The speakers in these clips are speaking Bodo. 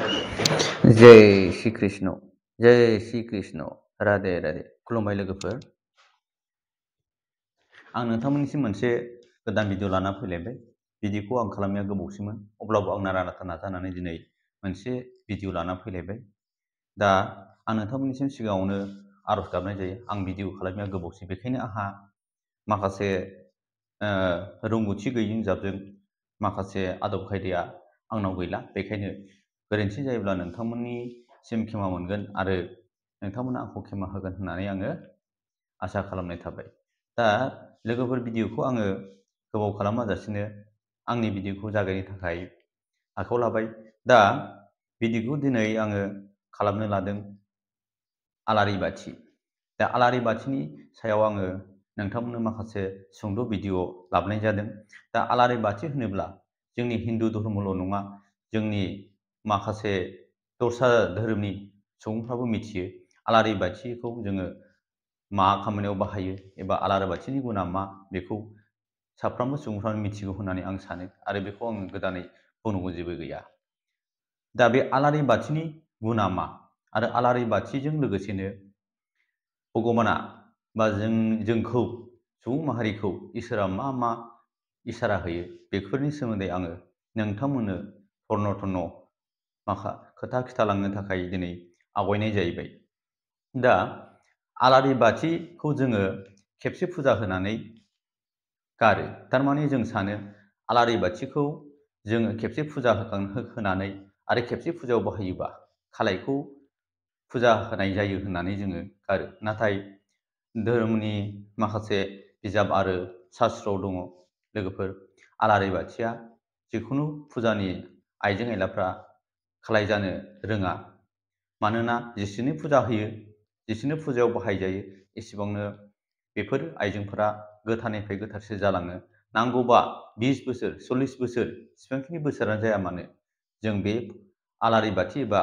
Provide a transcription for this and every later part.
जय श्री कृष्ण जय श्री कृष्ण राधे राधे खुलुमबाय लोगोफोर आं नोंथांमोननिसिम मोनसे गोदान भिडिअ लाना फैलायबाय भिडिअखौ आं खालामनाया गोबावसैमोन अब्लाबो आं नारा नाजानानै दिनै मोनसे भिडिअ लाना फैलायबाय दा आं नोंथांमोननिसिम सिगाङावनो आरज गाबनाय जायो आं भिडिअ खालामनाया गोबावसै बेखायनो आंहा माखासे रोंगौथि गैयैनि जाबजों माखासे आदब खायदाया आंनाव गैला बेखायनो गोरोन्थि जायोब्ला नोंथांमोननिसिम क्षमा मोनगोन आरो नोंथांमोना आंखौ क्षमा होगोन होननानै आङो आसा खालामनाय थाबाय दा लोगोफोर भिडिअखौ आङो गोबाव खालामाजासिनो आंनि भिडिअखौ जागायनो थाखाय आखायाव लाबाय दा भिडिअखौ दिनै आङो खालामनो लादों आलारि बाथि दा आलारि बाथिनि सायाव आङो नोंथांमोननो माखासे सुंद' भिडिअ लाबोनाय जादों दा आलारि बाथि होनोब्ला जोंनि हिन्दु धर्मल' नङा जोंनि माखासे दस्रा धोरोमनि सुबुंफ्राबो मिथियो आलारि बाथिखौ जोङो मा खामानियाव बाहायो एबा आलारि बाथिनि गुना मा बेखौ साफ्रोमबो सुबुंफ्रानो मिथिगौ होननानै आं सानो आरो बेखौ आङो गोदानै बुंनांगौ जेबो गैया दा बे आलारि बाथिनि गुना मा आरो आलारि बाथिजों लोगोसेनो भगबाना बा जोंखौ सुबुं माहारिखौ इसोरा मा मा इसारा होयो बेफोरनि सोमोन्दै आङो नोंथांमोननो थर्न खोथा खिथालांनो थाखाय दिनै आवगायनाय जाहैबाय दा आलारि बाथिखौ जोङो खेबसे फुजा होनानै गारो थारमाने जों सानो आलारि बाथिखौ जोङो खेबसे फुजा होनानै आरो खेबसे फुजायाव बाहायोबा खालायखौ फुजा होनाय जायो होननानै जोङो गारो नाथाय धोरोमनि माखासे बिजाब आरो शास्त्रआव दङ लोगोफोर आलारि बाथिया जिखुनु फुजानि आइजें आइलाफ्रा खालाय जानो रोङा मानोना जेसेनो फुजा होयो जेसेनो फुजायाव बाहायजायो एसेबांनो बेफोर आइजेंफोरा गोथारनिफ्राय गोथारसो जालाङो नांगौबा 20 बोसोर 40 बोसोर जेसेबांखिनि बोसोरानो जाया मानो जों बे आलारि बाथि एबा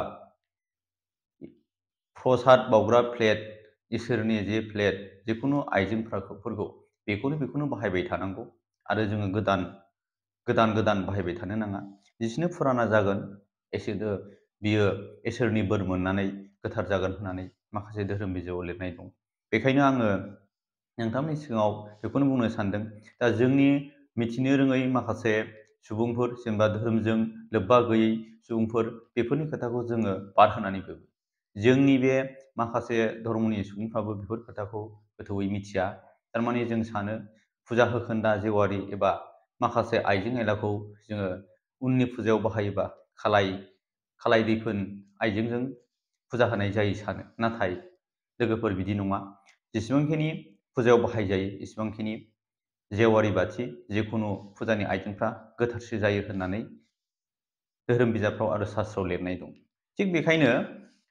प्रसाद बाउग्रा प्लेट इसोरनि जे प्लेट जिखुनु आइजेंफोरखौ बेखौनो बाहायबाय थानांगौ आरो जोङो गोदान बाहायबाय थानो नाङा जेसेनो फुराना जागोन एसेनो बियो इसोरनि बोर मोननानै गोथार जागोन होननानै माखासे धोरोम बिजाबाव लिरनाय दं बेखायनो आङो नोंथांमोननि सिगाङाव बेखौनो बुंनो सानदों दा जोंनि मिथिनो रोङै माखासे सुबुंफोर जेनेबा धोरोमजों लोब्बा गैयै सुबुंफोर बेफोरनि खोथाखौ जोङो बाद होनानैबो जोंनि बे माखासे धर्मनि सुबुंफ्राबो बेफोर खोथाखौ गोथौयै मिथिया थारमाने जों सानो फुजा होखोन्दा जेवारि एबा माखासे आइजें आइलाखौ जोङो उननि फुजायाव बाहायोबा खालाय दैफोन आइजेंजों फुजा होनाय जायो सानो नाथाय लोगोफोर बिदि नङा जेसेबांखिनि फुजायाव बाहायजायो एसेबांखिनि जेवारि बाथि जिखुनु फुजानि आइजेंफ्रा गोथारसो जायो होननानै धोरोम बिजाबफ्राव आरो शास्त्रआव लिरनाय दं थिग बेखायनो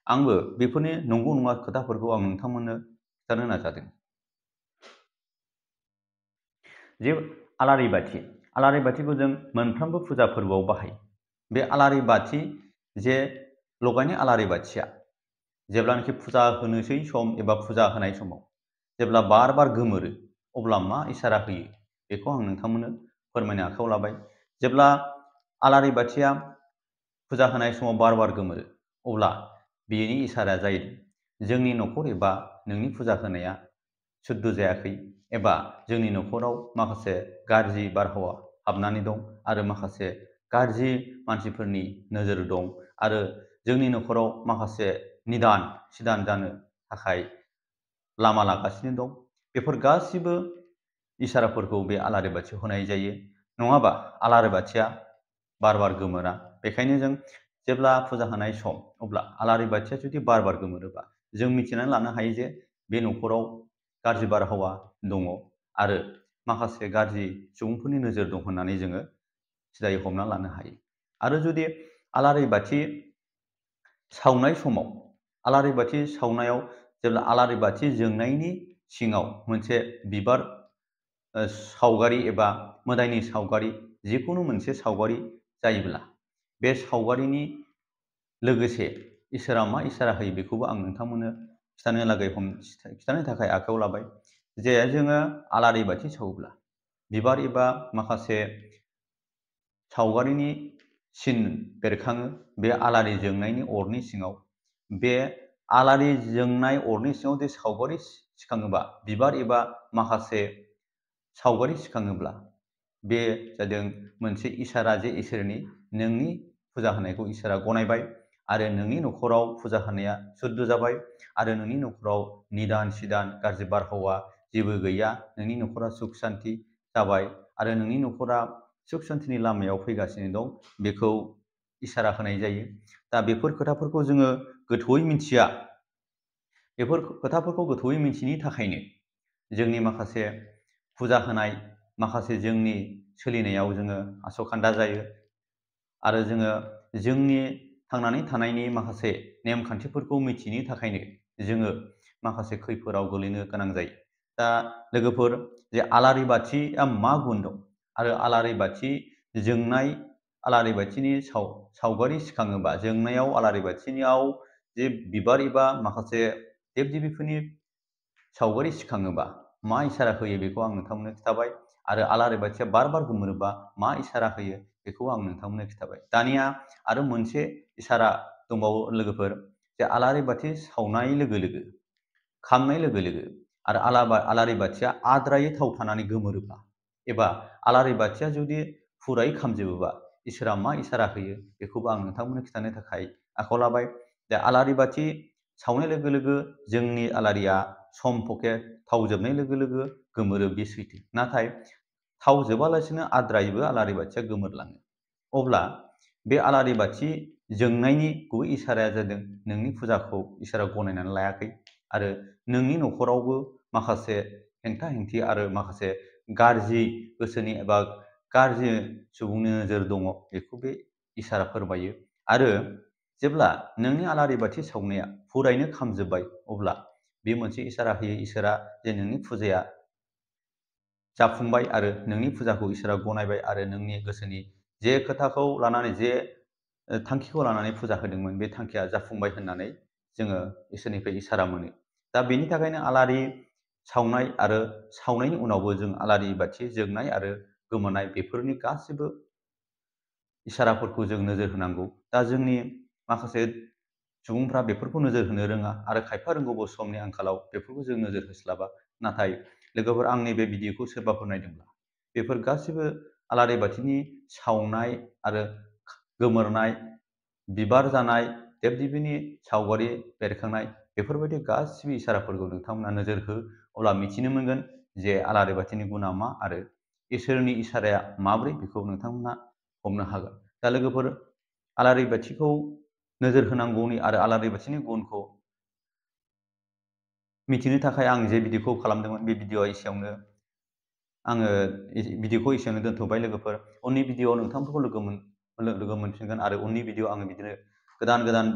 आंबो बेफोरनि नंगौ नङा खोथाफोरखौ आं नोंथांमोननो खिथानो नाजादों जे आलारि बाथिखौ जों मोनफ्रोमबो फुजा फोरबोआव बाहायो बे आलारि बाथि जे लगायनाय आलारि बाथिया जेब्लानाखि फुजा होनोसै सम एबा फुजा होनाय समाव जेब्ला बार गोमोरो अब्ला मा इसारा होयो बेखौ आं नोंथांमोननो फोरमायनो आखायाव लाबाय जेब्ला आलारि बाथिया फुजा होनाय समाव बार गोमोरो अब्ला बेनि इसाराया जाहैदों जोंनि न'खर एबा नोंनि फुजा होनाया सुद्ध जायाखै एबा जोंनि न'खराव माखासे गाज्रि बारहावा हाबनानै दं आरो माखासे गाज्रि मानसिफोरनि नोजोर दं आरो जोंनि न'खराव माखासे निदान सिदान जानो थाखाय लामा लागासिनो दं बेफोर गासिबो इसाराफोरखौ बे आलारि बाथियाव होनाय जायो नङाबा आलारि बाथिया बार गोमोरा बेखायनो जों जेब्ला फुजा होनाय सम अब्ला आलारि बाथिया जुदि बार गोमोरोबा जों मिथिनानै लानो हायो जे बे न'खराव गाज्रि बारहावा दङ आरो माखासे गाज्रि सुबुंफोरनि नोजोर दं होननानै जोङो सिदायै हमना लानो हायो आरो जुदि आलारि बाथि सावनाय समाव आलारि बाथि सावनायाव जेब्ला आलारि बाथि जोंनायनि सिङाव मोनसे बिबार सावगारि एबा मोदायनि सावगारि जिखुनु मोनसे सावगारि जायोब्ला बे सावगारिनि लोगोसे इसोरा मा इसारा होयो बेखौबो आं नोंथांमोननो खिथानो थाखाय आखायाव लाबाय जे जोङो आलारि बाथि सावोब्ला बिबार एबा माखासे सावगारिनि सिन बेरखाङो बे आलारि जोंनायनि अरनि सिङाव। बे आलारि जोंनाय अरनि सिङाव जे सावगारि सिखाङोबा, बिबार एबा माखासे सावगारि सिखाङोब्ला, बे जादों मोनसे इसारा जे इसोरनि नोंनि फुजा होनायखौ इसोरा गनायबाय आरो नोंनि न'खराव फुजा होनाया सुद्ध जाबाय आरो नोंनि न'खराव निदान सिदान गाज्रि बारहावा जेबो गैया, नोंनि न'खरा सुख सान्ति जाबाय आरो नोंनि न'खरा सुख सान्तिनि लामायाव फैगासिनो दं, बेखौ इसारा होनाय जायो। दा बेफोर खोथाफोरखौ जोङो गोथौयै मिथिया। बेफोर खोथाफोरखौ गोथौयै मिथियैनि थाखायनो जोंनि माखासे फुजा होनाय, माखासे जोंनि सोलिनायाव जोङो आस'खान्दा जायो आरो जोङो जोंनि थांनानै थानायनि माखासे नेमखान्थिफोरखौ मिथियैनि थाखायनो जोङो माखासे खैफोदाव गोलैनो गोनां जायो। दा लोगोफोर, जे आलारि बाथिया मा गुन दं आरो आलारि बाथि जोंनाय, आलारि बाथिनि सावगारि सिखाङोबा, जोंनायाव आलारि बाथिनियाव जे बिबार एबा माखासे देब देबिफोरनि सावगारि सिखाङोबा मा इसारा होयो बेखौ आं नोंथांमोननो खिन्थाबाय आरो आलारि बाथिया बार बार गोमोरोबा मा इसारा होयो बेखौ आं नोंथांमोननो खिन्थाबाय। दानिया आरो मोनसे इसारा दंबावो लोगोफोर, जे आलारि बाथि सावनाय लोगो लोगो, खामनाय लोगो लोगो आरो आलारि बाथिया आद्रायै थाव थानानै गोमोरोब्ला एबा आलारि बाथिया जुदि फुरायै खामजोबोबा इसोरा मा इसारा होयो बेखौबो आं नोंथांमोननो खिन्थानो थाखाय आखायाव लाबाय। दा आलारि बाथि सावनाय लोगो लोगो जोंनि आलारिया समपके थाव जोबनाय लोगो लोगो गोमोरो, बे सैथो। नाथाय थाव जोबालासिनो आद्रायैबो आलारि बाथिया गोमोरलाङो। अब्ला बे आलारि बाथि जोंनायनि गुबै इसाराया जादों नोंनि फुजाखौ इसोरा गनायनानै लायाखै आरो नोंनि न'खरावबो माखासे हेंथा हेंथि आरो माखासे गाज्रि गोसोनि एबा गाज्रि सुबुंनि नोजोर दङ, बेखौ बे इसारा फोरमायो। आरो जेब्ला नोंनि आलारि बाथि सावनाया फुरायैनो खामजोब्बाय, अब्ला बे मोनसे इसारा होयो इसोरा जे नोंनि फुजाया जाफुंबाय आरो नोंनि फुजाखौ इसोरा गनायबाय आरो नोंनि गोसोनि जे खोथाखौ लानानै, जे थांखिखौ लानानै फुजा होदोंमोन, बे थांखिया जाफुंबाय होननानै जोङो इसोरनिफ्राय इसारा मोनो। दा बेनि थाखायनो आलारि सावनाय आरो सावनायनि उनावबो जों आलारि बाथि जोंनाय आरो गोमोरनाय बेफोरनि गासिबो इसाराफोरखौ जों नोजोर होनांगौ। दा जोंनि माखासे सुबुंफ्रा बेफोरखौ नोजोर होनो रोङा आरो खायफा रोंगौबो, समनि आंखालाव बेफोरखौ जों नोजोर होस्लाबा। नाथाय लोगोफोर, आंनि बे भिडिअखौ सोरबाफोर नायदोंब्ला बेफोर गासिबो आलारि बाथिनि सावनाय आरो गोमोरनाय, बिबार जानाय, देब देबिनि सावगारि बेरखांनाय, बेफोरबायदि गासिबो इसाराफोरखौ नोंथांमोना नोजोर हो, अब्ला मिथिनो मोनगोन जे आलारि बाथिनि गुना मा आरो इसोरनि इसाराया माब्रै, बेखौ नोंथांमोना हमनो हागोन। दा लोगोफोर, आलारि बाथिखौ नोजोर होनांगौनि आरो आलारि बाथिनि गुनखौ मिथिनो थाखाय आं जे भिडिअखौ खालामदोंमोन, बे भिडिअआ एसेयावनो आङो भिडिअखौ एसेयावनो दोनथ'बाय लोगोफोर। उननि भिडिअआव नोंथांमोनखौ लोगो मोनफिनगोन आरो उननि भिडिअ आङो बिदिनो गोदान गोदान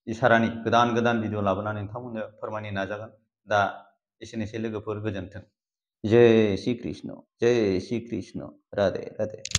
इसारानि गोदान गोदान भिडिअ लाबोनानै नोंथांमोननो फोरमायनो नाजागोन। दा एसेनोसै लोगोफोर, गोजोन्थों। जय श्री कृष्ण, जय श्री कृष्ण, राधे राधे।